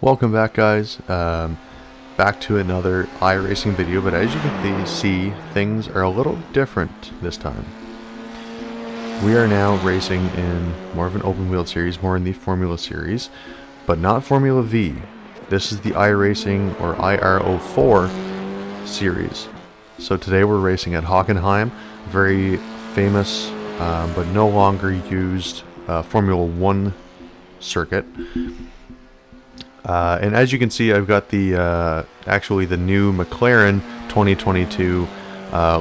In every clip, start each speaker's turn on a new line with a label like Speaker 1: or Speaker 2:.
Speaker 1: Welcome back, guys. Back to another iRacing video, but as you can see, things are a little different this time. We are now racing in more of an open wheel series, more in the Formula series, but not Formula V. This is the iRacing or IR04 series. So today we're racing at Hockenheim, very famous but no longer used Formula 1 circuit. And as you can see, I've got the actually the new McLaren 2022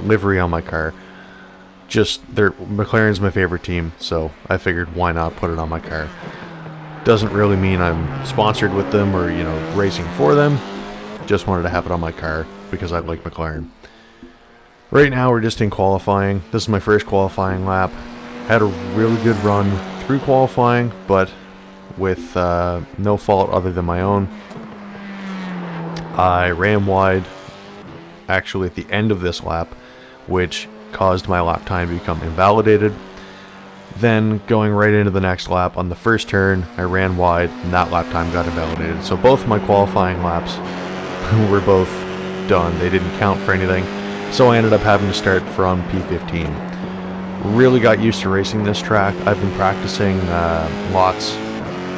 Speaker 1: livery on my car. McLaren's my favorite team, so I figured why not put it on my car. Doesn't really mean I'm sponsored with them or, you know, racing for them. Just wanted to have it on my car because I like McLaren. Right now we're just in qualifying. This is my first qualifying lap. Had a really good run through qualifying, but with no fault other than my own. I ran wide actually at the end of this lap, which caused my lap time to become invalidated. Then going right into the next lap, on the first turn I ran wide and that lap time got invalidated. So both of my qualifying laps were both done. They didn't count for anything, so I ended up having to start from P15. Really got used to racing this track. I've been practicing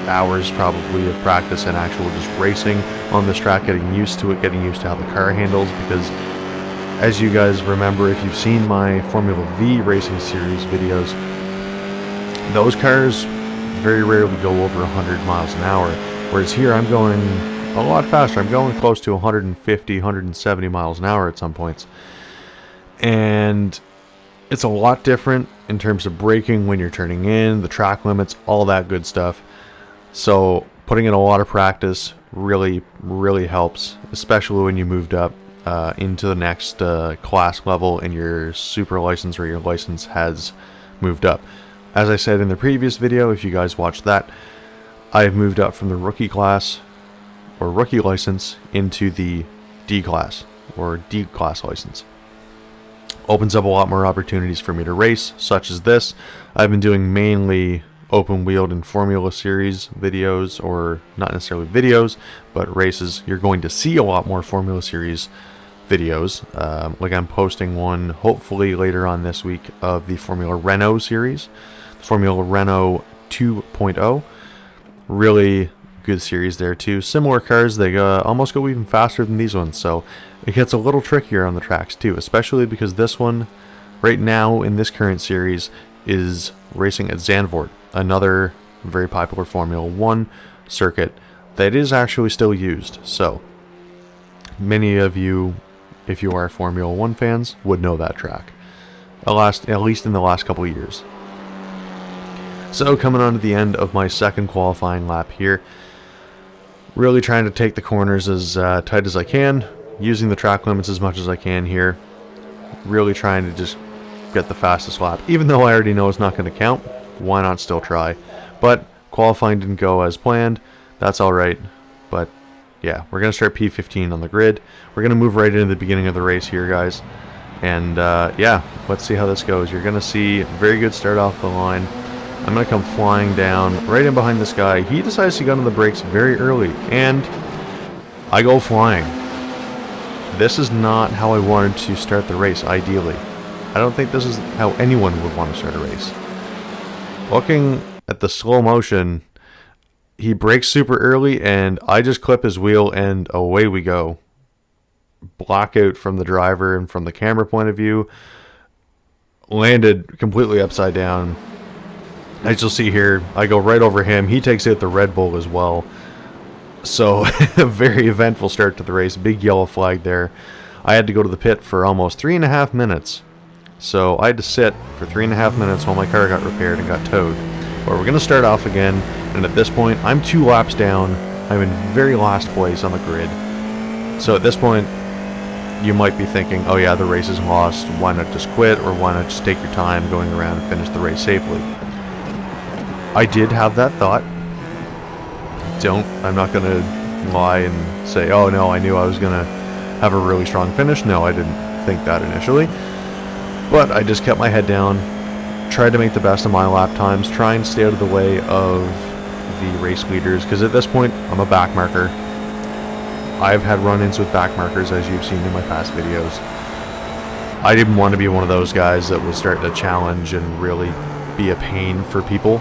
Speaker 1: hours probably of practice and actual just racing on this track, getting used to it, getting used to how the car handles, because as you guys remember, if you've seen my Formula V racing series videos, those cars very rarely go over 100 miles an hour, whereas here I'm going a lot faster. I'm going close to 150, 170 miles an hour at some points, and it's a lot different in terms of braking when you're turning in, the track limits, all that good stuff. So putting in a lot of practice really helps, especially when you moved up into the next class level and your super license or your license has moved up. As I said in the previous video, if you guys watched that, I've moved up from the rookie class or rookie license into the D class or D class license. Opens up a lot more opportunities for me to race, such as this. I've been doing mainly open wheeled and Formula series videos, or not necessarily videos, but races. You're going to see a lot more Formula series videos. Like I'm posting one hopefully later on this week of the Formula Renault series, Formula Renault 2.0. Really good series there too. Similar cars, they almost go even faster than these ones, so it gets a little trickier on the tracks too, especially because this one right now in this current series is racing at Zandvoort, another very popular Formula 1 circuit that is actually still used. So many of you, if you are Formula 1 fans, would know that track, at least in the last couple of years. So coming on to the end of my second qualifying lap here, really trying to take the corners as tight as I can, using the track limits as much as I can here, really trying to just get the fastest lap. Even though I already know it's not going to count, why not still try? But qualifying didn't go as planned. That's alright. But yeah, we're going to start P15 on the grid. We're going to move right into the beginning of the race here, guys. And yeah, let's see how this goes. You're going to see a very good start off the line. I'm going to come flying down right in behind this guy. He decides to get on the brakes very early, and I go flying. This is not how I wanted to start the race, ideally. I don't think this is how anyone would want to start a race. Looking at the slow motion, he brakes super early, and I just clip his wheel, and away we go. Blackout from the driver and from the camera point of view. Landed completely upside down. As you'll see here, I go right over him. He takes out the Red Bull as well. So, a very eventful start to the race. Big yellow flag there. I had to go to the pit for almost 3.5 minutes. So, I had to sit for 3.5 minutes while my car got repaired and got towed. But we're going to start off again. And at this point, I'm 2 laps down. I'm in very last place on the grid. So, at this point, you might be thinking, oh yeah, the race is lost. Why not just quit? Or why not just take your time going around and finish the race safely? I did have that thought. I'm not going to lie and say, oh no, I knew I was going to have a really strong finish. No, I didn't think that initially. But I just kept my head down, tried to make the best of my lap times, try and stay out of the way of the race leaders, because at this point I'm a back marker. I've had run-ins with back markers, as you've seen in my past videos. I didn't want to be one of those guys that was starting to challenge and really be a pain for people.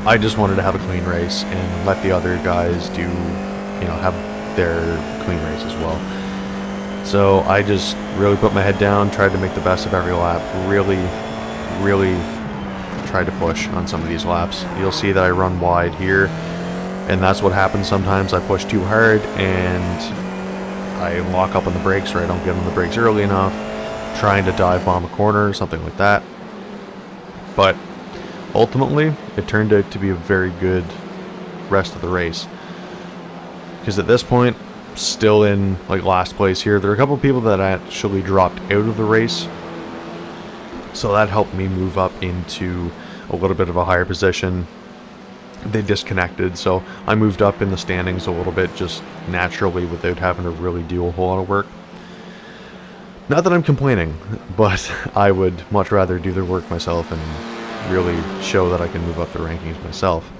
Speaker 1: I just wanted to have a clean race and let the other guys do, you know, have their clean race as well. So I just really put my head down, tried to make the best of every lap, really tried to push on some of these laps. You'll see that I run wide here, and that's what happens sometimes. I push too hard and I lock up on the brakes, or I don't get on the brakes early enough, trying to dive bomb a corner, something like that. But ultimately, it turned out to be a very good rest of the race, because at this point, still in like last place here. There are a couple people that actually dropped out of the race, so that helped me move up into a little bit of a higher position. They disconnected, so I moved up in the standings a little bit just naturally without having to really do a whole lot of work. Not that I'm complaining, but I would much rather do the work myself and really show that I can move up the rankings myself.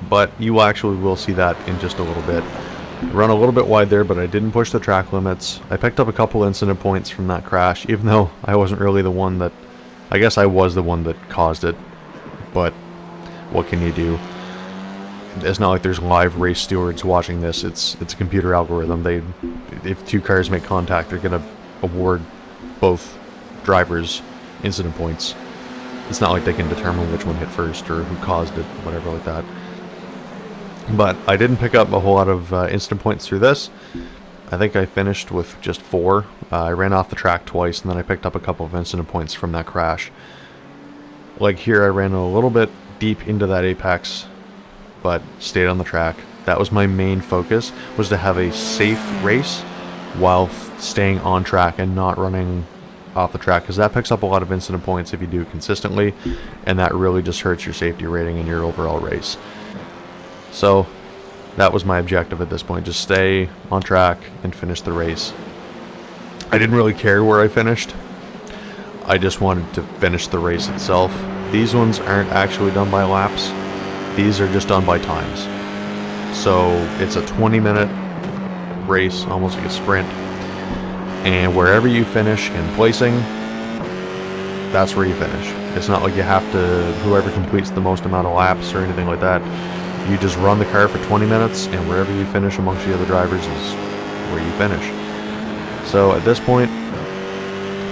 Speaker 1: But you actually will see that in just a little bit. Run a little bit wide there, but I didn't push the track limits. I picked up a couple incident points from that crash, even though I wasn't really the one that... I guess I was the one that caused it, but what can you do? It's not like there's live race stewards watching this. It's a computer algorithm. If two cars make contact, they're going to award both drivers incident points. It's not like they can determine which one hit first or who caused it, whatever like that. But I didn't pick up a whole lot of instant points through this. I think I finished with just 4. I ran off the track twice, and then I picked up a couple of incident points from that crash. Like here, I ran a little bit deep into that apex, but stayed on the track. That was my main focus, was to have a safe race while staying on track and not running off the track, because that picks up a lot of incident points if you do it consistently, and that really just hurts your safety rating in your overall race. So that was my objective at this point, just stay on track and finish the race. I didn't really care where I finished. I just wanted to finish the race itself. These ones aren't actually done by laps. These are just done by times. So it's a 20-minute race, almost like a sprint. And wherever you finish in placing, that's where you finish. It's not like you have to, whoever completes the most amount of laps or anything like that. You just run the car for 20 minutes, and wherever you finish amongst the other drivers is where you finish. So at this point,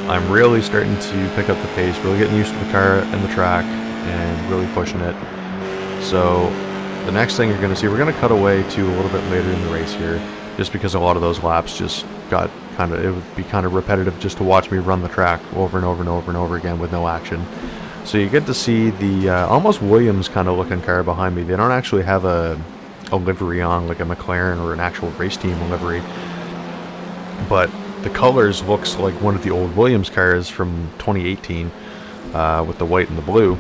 Speaker 1: I'm really starting to pick up the pace, really getting used to the car and the track, and really pushing it. So the next thing you're going to see, we're going to cut away to a little bit later in the race here, just because a lot of those laps just got kind of, it would be kind of repetitive just to watch me run the track over and over and over and over again with no action. So you get to see the almost Williams kind of looking car behind me. They don't actually have a livery on, like a McLaren or an actual race team livery, but the colors looks like one of the old Williams cars from 2018 with the white and the blue.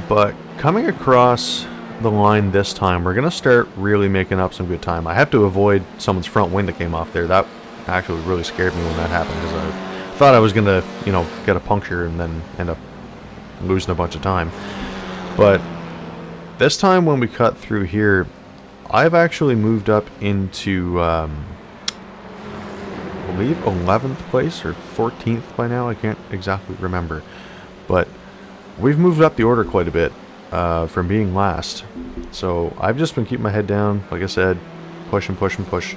Speaker 1: But coming across the line this time, we're going to start really making up some good time. I have to avoid someone's front wing that came off there. That actually really scared me when that happened, because I thought I was going to, you know, get a puncture and then end up losing a bunch of time. But this time when we cut through here, I've actually moved up into, I believe 11th place or 14th by now. I can't exactly remember. But we've moved up the order quite a bit from being last. So I've just been keeping my head down, like I said, push and push and push.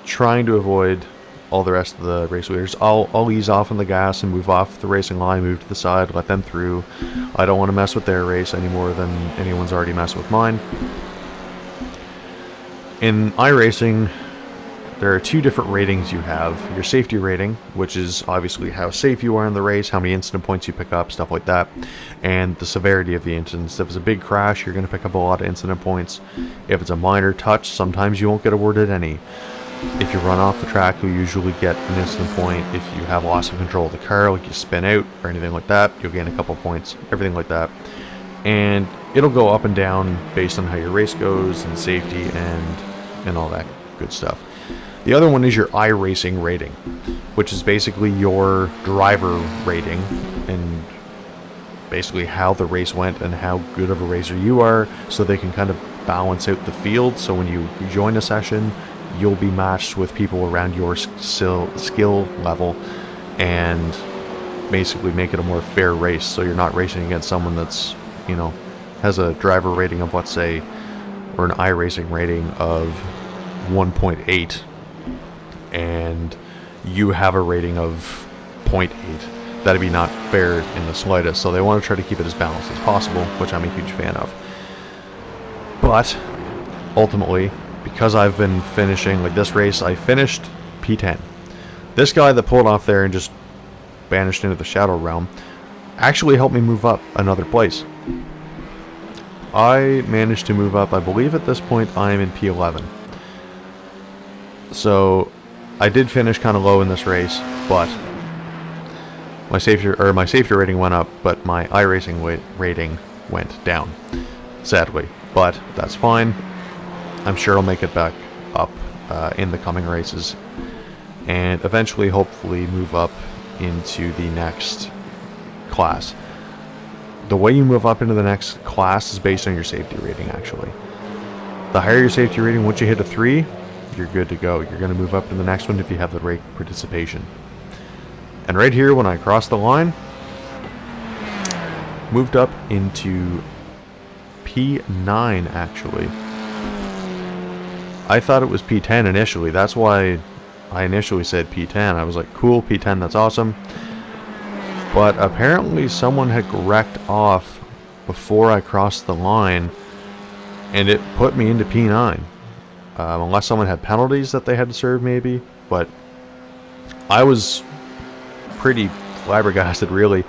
Speaker 1: Trying to avoid all the rest of the race leaders. I'll ease off on the gas and move off the racing line, move to the side, let them through. I don't want to mess with their race any more than anyone's already messed with mine. In iRacing, there are 2 different ratings you have. Your safety rating, which is obviously how safe you are in the race, how many incident points you pick up, stuff like that, and the severity of the incidents. If it's a big crash, you're going to pick up a lot of incident points. If it's a minor touch, sometimes you won't get awarded any. If you run off the track, you'll usually get an incident point. If you have loss of control of the car, like you spin out or anything like that, you'll gain a couple points, everything like that. And it'll go up and down based on how your race goes and safety and all that good stuff. The other one is your iRacing rating, which is basically your driver rating. And basically how the race went and how good of a racer you are, so they can kind of balance out the field. So when you join a session, you'll be matched with people around your skill level, and basically make it a more fair race. So you're not racing against someone that's, you know, has a driver rating of, let's say, or an iRacing rating of 1.8, and you have a rating of 0.8. That'd be not fair in the slightest. So they want to try to keep it as balanced as possible, which I'm a huge fan of. But ultimately, because I've been finishing, like this race, I finished P10. This guy that pulled off there and just banished into the Shadow Realm actually helped me move up another place. I managed to move up, I believe at this point I'm in P11. So I did finish kind of low in this race, but my safety rating went up, but my iRacing rating went down, sadly. But that's fine. I'm sure I'll make it back up in the coming races, and eventually, hopefully, move up into the next class. The way you move up into the next class is based on your safety rating, actually. The higher your safety rating, once you hit a 3, you're good to go. You're going to move up to the next one if you have the right participation. And right here, when I crossed the line, moved up into P9, actually. I thought it was P10 initially. That's why I initially said P10. I was like, cool, P10, that's awesome. But apparently someone had wrecked off before I crossed the line, and it put me into P9. Unless someone had penalties that they had to serve, maybe. But I was pretty flabbergasted, really,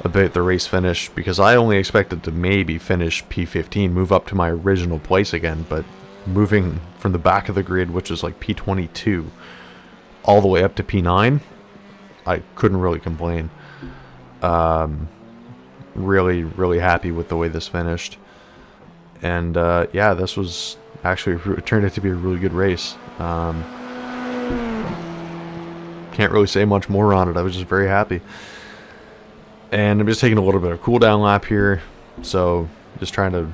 Speaker 1: about the race finish, because I only expected to maybe finish P15, move up to my original place again, but moving from the back of the grid, which is like P22, all the way up to P9, I couldn't really complain. Really, really happy with the way this finished. And yeah, this was actually, it turned out to be a really good race. Can't really say much more on it. I was just very happy. And I'm just taking a little bit of cooldown lap here, so just trying to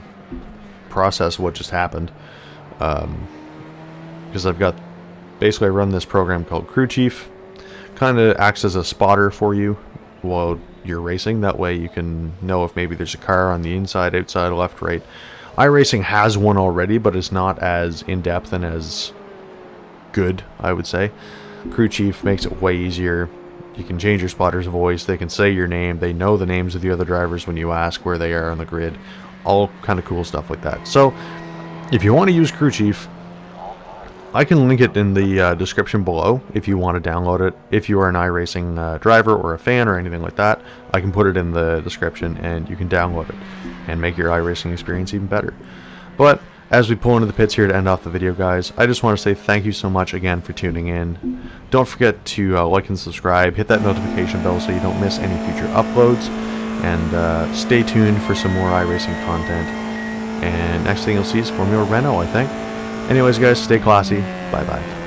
Speaker 1: process what just happened. Because I've got, basically I run this program called Crew Chief. Kind of acts as a spotter for you while you're racing. That way you can know if maybe there's a car on the inside, outside, left, right. iRacing has one already, but it's not as in-depth and as good, I would say. Crew Chief makes it way easier. You can change your spotter's voice. They can say your name. They know the names of the other drivers when you ask where they are on the grid. All kind of cool stuff like that. So, if you want to use Crew Chief, I can link it in the description below if you want to download it. If you are an iRacing driver or a fan or anything like that, I can put it in the description and you can download it and make your iRacing experience even better. But as we pull into the pits here to end off the video, guys, I just want to say thank you so much again for tuning in. Don't forget to like and subscribe, hit that notification bell so you don't miss any future uploads, and stay tuned for some more iRacing content. And next thing you'll see is Formula Renault, I think. Anyways, guys, stay classy. Bye-bye.